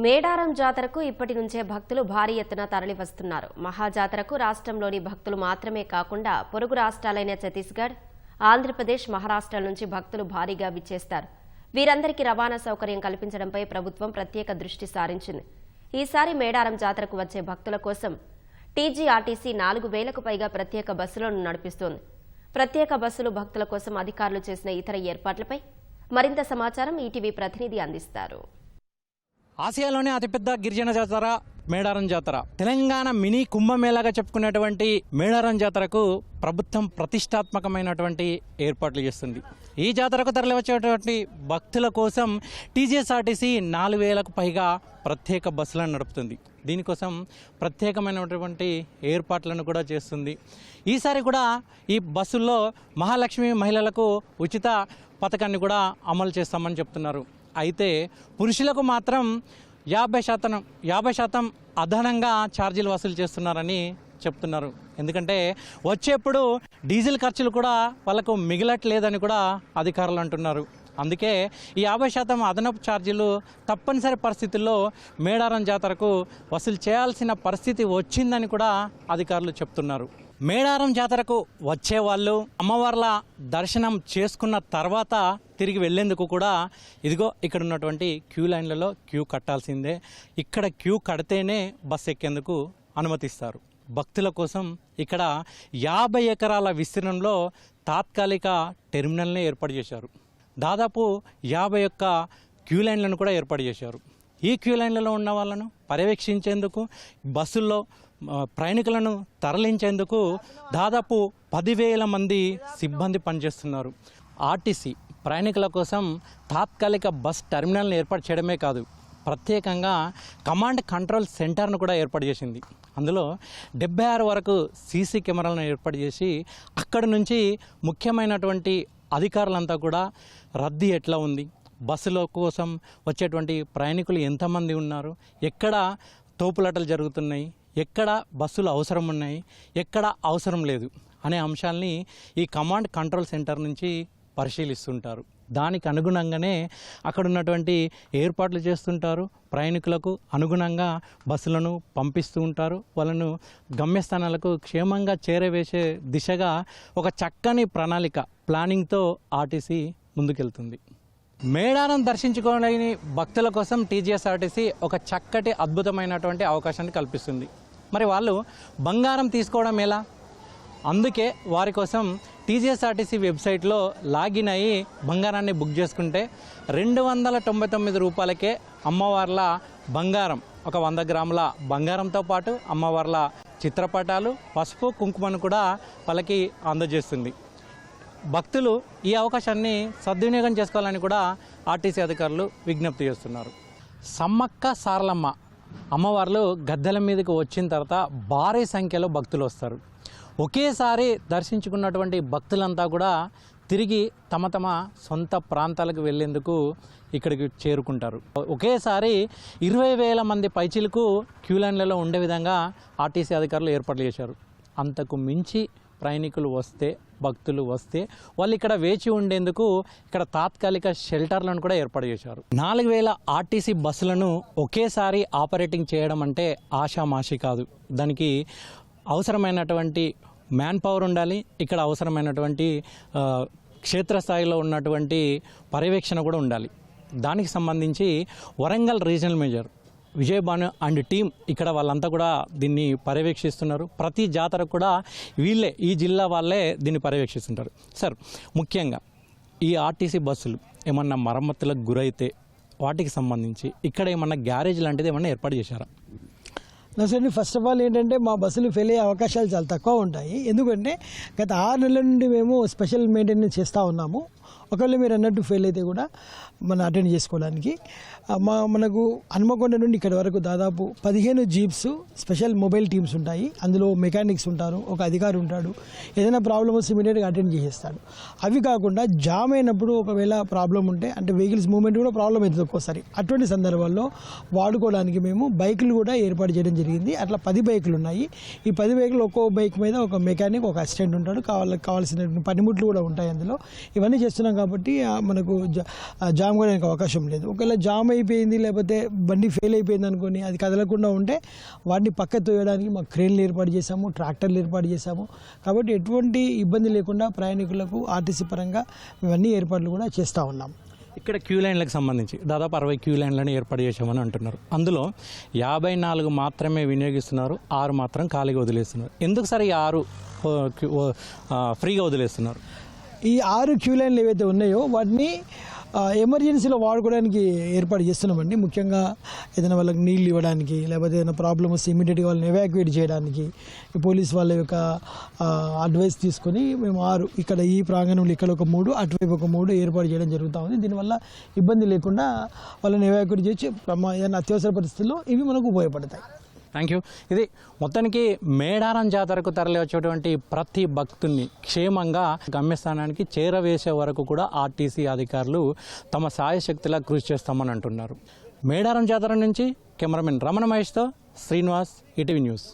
మేడారం జాతరకు ఇప్పటి నుంచే భక్తులు భారీ ఎత్తున తరలివస్తున్నారు. మహాజాతరకు రాష్ట్రంలోని భక్తులు మాత్రమే కాకుండా పొరుగు రాష్ట్రాలైన ఛత్తీస్గఢ్, ఆంధ్రప్రదేశ్, మహారాష్ట్ర నుంచి భక్తులు భారీగా విచ్చేస్తారు. వీరందరికీ రవాణా సౌకర్యం కల్పించడంపై ప్రభుత్వం ప్రత్యేక దృష్టి సారించింది. ఈసారి మేడారం జాతరకు వచ్చే భక్తుల కోసం టీజీఆర్టీసీ 4000కు పైగా ప్రత్యేక బస్సులను నడిపిస్తోంది. ప్రత్యేక బస్సులు భక్తుల కోసం అధికారులు చేసిన ఇతర ఏర్పాట్లపై మరింత సమాచారం ఈటీవీ ప్రతినిధి అందిస్తారు. ఆసియాలోనే అతిపెద్ద గిరిజన జాతర మేడారం జాతర. తెలంగాణ మినీ కుంభమేళాగా చెప్పుకునేటువంటి మేడారం జాతరకు ప్రభుత్వం ప్రతిష్టాత్మకమైనటువంటి ఏర్పాట్లు చేస్తుంది. ఈ జాతరకు తరలివచ్చేటువంటి భక్తుల కోసం టీజీఎస్ఆర్టీసీ 4000కు పైగా ప్రత్యేక బస్సులను నడుపుతుంది. దీనికోసం ప్రత్యేకమైనటువంటి ఏర్పాట్లను కూడా చేస్తుంది. ఈసారి కూడా ఈ బస్సుల్లో మహాలక్ష్మి మహిళలకు ఉచిత పథకాన్ని కూడా అమలు చేస్తామని చెప్తున్నారు. అయితే పురుషులకు మాత్రం 50% అదనంగా ఛార్జీలు వసూలు చేస్తున్నారని చెప్తున్నారు. ఎందుకంటే వచ్చేప్పుడు డీజిల్ ఖర్చులు కూడా వాళ్ళకు మిగలట్లేదని కూడా అధికారులు అంటున్నారు. అందుకే ఈ 50% అదనపు ఛార్జీలు తప్పనిసరి పరిస్థితుల్లో మేడారం జాతరకు వసూలు చేయాల్సిన పరిస్థితి వచ్చిందని కూడా అధికారులు చెప్తున్నారు. మేడారం జాతరకు వచ్చేవాళ్ళు అమ్మవార్ల దర్శనం చేసుకున్న తర్వాత తిరిగి వెళ్లేందుకు కూడా ఇదిగో ఇక్కడ ఉన్నటువంటి క్యూ లైన్లలో క్యూ కట్టాల్సిందే. ఇక్కడ క్యూ కడితేనే బస్సు ఎక్కేందుకు అనుమతిస్తారు. భక్తుల కోసం ఇక్కడ 50 ఎకరాల విస్తీర్ణంలో తాత్కాలిక టెర్మినల్ని ఏర్పాటు చేశారు. దాదాపు 51 క్యూ లైన్లను కూడా ఏర్పాటు చేశారు. ఈ క్యూ లైన్లలో ఉన్న వాళ్ళను పర్యవేక్షించేందుకు, బస్సుల్లో ప్రయాణికులను తరలించేందుకు దాదాపు 10,000 మంది సిబ్బంది పనిచేస్తున్నారు. ఆర్టీసీ ప్రయాణికుల కోసం తాత్కాలిక బస్ టెర్మినల్ని ఏర్పాటు చేయడమే కాదు, ప్రత్యేకంగా కమాండ్ కంట్రోల్ సెంటర్ను కూడా ఏర్పాటు చేసింది. అందులో 76 వరకు సీసీ కెమెరాలను ఏర్పాటు చేసి అక్కడి నుంచి ముఖ్యమైనటువంటి అధికారులంతా కూడా రద్దీ ఎట్లా ఉంది, బస్సుల కోసం వచ్చేటువంటి ప్రయాణికులు ఎంతమంది ఉన్నారు, ఎక్కడ తోపులాటలు జరుగుతున్నాయి, ఎక్కడ బస్సులు అవసరం ఉన్నాయి, ఎక్కడ అవసరం లేదు అనే అంశాలని ఈ కమాండ్ కంట్రోల్ సెంటర్ నుంచి పరిశీలిస్తుంటారు. దానికి అనుగుణంగానే అక్కడ ఉన్నటువంటి ఏర్పాట్లు చేస్తుంటారు. ప్రయాణికులకు అనుగుణంగా బస్సులను పంపిస్తూ ఉంటారు. వాళ్ళను గమ్యస్థానాలకు క్షేమంగా చేరవేసే దిశగా ఒక చక్కని ప్లానింగ్తో ఆర్టీసీ ముందుకెళ్తుంది. మేడారం దర్శించుకోలేని భక్తుల కోసం టీజీఎస్ఆర్టీసీ ఒక చక్కటి అద్భుతమైనటువంటి అవకాశాన్ని కల్పిస్తుంది. మరి వాళ్ళు బంగారం తీసుకోవడం ఎలా? అందుకే వారి కోసం టీజీఎస్ఆర్టీసీ వెబ్సైట్లో లాగిన్ అయ్యి బంగారాన్ని బుక్ చేసుకుంటే 299 రూపాయలకే అమ్మవార్ల బంగారం, ఒక 100 గ్రాముల బంగారంతో పాటు అమ్మవార్ల చిత్రపటాలు, పసుపు, కుంకుమను కూడా వాళ్ళకి అందజేస్తుంది. భక్తులు ఈ అవకాశాన్ని సద్వినియోగం చేసుకోవాలని కూడా ఆర్టీసీ అధికారులు విజ్ఞప్తి చేస్తున్నారు. సమ్మక్క సారలమ్మ అమ్మవార్లు గద్దెల మీదకి వచ్చిన తర్వాత భారీ సంఖ్యలో భక్తులు వస్తారు. ఒకేసారి దర్శించుకున్నటువంటి భక్తులంతా కూడా తిరిగి తమ సొంత ప్రాంతాలకు వెళ్లేందుకు ఇక్కడికి చేరుకుంటారు. ఒకేసారి 20,000 మంది పైచిలకు క్యూ లైన్లలో ఉండే విధంగా ఆర్టీసీ అధికారులు ఏర్పాట్లు చేశారు. అంతకు మించి ప్రయాణికులు వస్తే, భక్తులు వస్తే వాళ్ళు ఇక్కడ వేచి ఉండేందుకు ఇక్కడ తాత్కాలిక షెల్టర్లను కూడా ఏర్పాటు చేశారు. 4,000 ఆర్టీసీ బస్సులను ఒకేసారి ఆపరేటింగ్ చేయడం అంటే ఆషామాషి కాదు. దానికి అవసరమైనటువంటి మ్యాన్ పవర్ ఉండాలి. ఇక్కడ అవసరమైనటువంటి క్షేత్రస్థాయిలో ఉన్నటువంటి పర్యవేక్షణ కూడా ఉండాలి. దానికి సంబంధించి Warangal regional major Vijayabhanu and team ఇక్కడ వాళ్ళంతా కూడా దీన్ని పర్యవేక్షిస్తున్నారు. ప్రతి జాతర కూడా వీళ్ళే, ఈ జిల్లా వాళ్ళే దీన్ని పర్యవేక్షిస్తుంటారు. సార్, ముఖ్యంగా ఈ ఆర్టీసీ బస్సులు ఏమన్నా మరమ్మతులకు గురైతే వాటికి సంబంధించి ఇక్కడ ఏమన్నా గ్యారేజ్ లాంటిది ఏమన్నా ఏర్పాటు చేశారా? నసండి, ఫస్ట్ ఆఫ్ ఆల్ ఏంటంటే మా బస్సులు ఫెయిల్ అయ్యే అవకాశాలు చాలా తక్కువ ఉంటాయి. ఎందుకంటే గత 6 నెలల నుండి మేము స్పెషల్ మెయింటెనెన్స్ చేస్తూ ఉన్నాము. ఒకవేళ మీరు అన్నట్టు ఫెయిల్ అయితే కూడా మనం అటెండ్ చేసుకోవడానికి మనకు హన్మకొండ నుండి ఇక్కడ వరకు దాదాపు 15 జీప్స్ స్పెషల్ మొబైల్ టీమ్స్ ఉంటాయి. అందులో మెకానిక్స్ ఉంటారు, ఒక అధికారి ఉంటాడు. ఏదైనా ప్రాబ్లమ్ వస్తే ఇమీడియట్గా అటెండ్ చేసేస్తాడు. అవి కాకుండా జామ్ అయినప్పుడు ఒకవేళ ప్రాబ్లం ఉంటే, అంటే వెహికల్స్ మూవ్మెంట్ కూడా ప్రాబ్లం అవుతుంది ఒక్కోసారి. అటువంటి సందర్భాల్లో వాడుకోవడానికి మేము బైకులు కూడా ఏర్పాటు చేయడం జరిగింది. అట్లా 10 బైకులు ఉన్నాయి. ఈ 10 బైకులు ఒక్కో బైక్ మీద ఒక మెకానిక్, ఒక అసిస్టెంట్ ఉంటాడు. కావాల్సిన పనిముట్లు కూడా ఉంటాయి అందులో. ఇవన్నీ చేస్తున్నాం కాబట్టి మనకు జామ్ కావడానికి అవకాశం లేదు. ఒకవేళ జామ్ అయిపోయింది లేకపోతే బండి ఫెయిల్ అయిపోయింది అనుకోని అది కదలకుండా ఉంటే వాటిని పక్క తోయడానికి మాకు క్రేన్లు ఏర్పాటు చేశాము, ట్రాక్టర్లు ఏర్పాటు చేశాము. కాబట్టి ఎటువంటి ఇబ్బంది లేకుండా ప్రయాణికులకు ఆర్టీసీ పరంగా ఇవన్నీ ఏర్పాట్లు కూడా చేస్తూ ఉన్నాం. ఇక్కడ క్యూ లైన్లకు సంబంధించి దాదాపు 60 క్యూ లైన్లను ఏర్పాటు చేశామని అంటున్నారు. అందులో 54 మాత్రమే వినియోగిస్తున్నారు, 6 మాత్రం ఖాళీగా వదిలేస్తున్నారు. ఎందుకు సార్ ఈ 6 ఫ్రీగా వదిలేస్తున్నారు? ఈ 6 క్యూ లైన్లు ఏవైతే ఉన్నాయో వాటిని ఎమర్జెన్సీలో వాడుకోవడానికి ఏర్పాటు చేస్తున్నామండి. ముఖ్యంగా ఏదైనా వాళ్ళకి నీళ్ళు ఇవ్వడానికి, లేకపోతే ఏదైనా ప్రాబ్లమ్ వస్తే ఇమీడియట్గా వాళ్ళని ఎవాక్యుయేట్ చేయడానికి ఈ పోలీస్ వాళ్ళ యొక్క అడ్వైస్ తీసుకొని మేము 6 ఇక్కడ ఈ ప్రాంగణంలో ఇక్కడ ఒక 3, అటువైపు ఒక 3 ఏర్పాటు చేయడం జరుగుతూ ఉంది. దీనివల్ల ఇబ్బంది లేకుండా వాళ్ళని ఎవాక్యుయేట్ చేసి ఏదైనా అత్యవసర పరిస్థితుల్లో ఇవి మనకు ఉపయోగపడతాయి. Thank you. ఇది మొత్తానికి మేడారం జాతరకు తరలి వచ్చేటువంటి ప్రతి భక్తుని క్షేమంగా గమ్యస్థానానికి చేరవేసే వరకు కూడా ఆర్టీసీ అధికారులు తమ సాయశక్తిలా కృషి చేస్తామని అంటున్నారు. మేడారం జాతర నుంచి కెమెరామెన్ రమణ మహేష్తో శ్రీనివాస్, ఈటీవీ న్యూస్.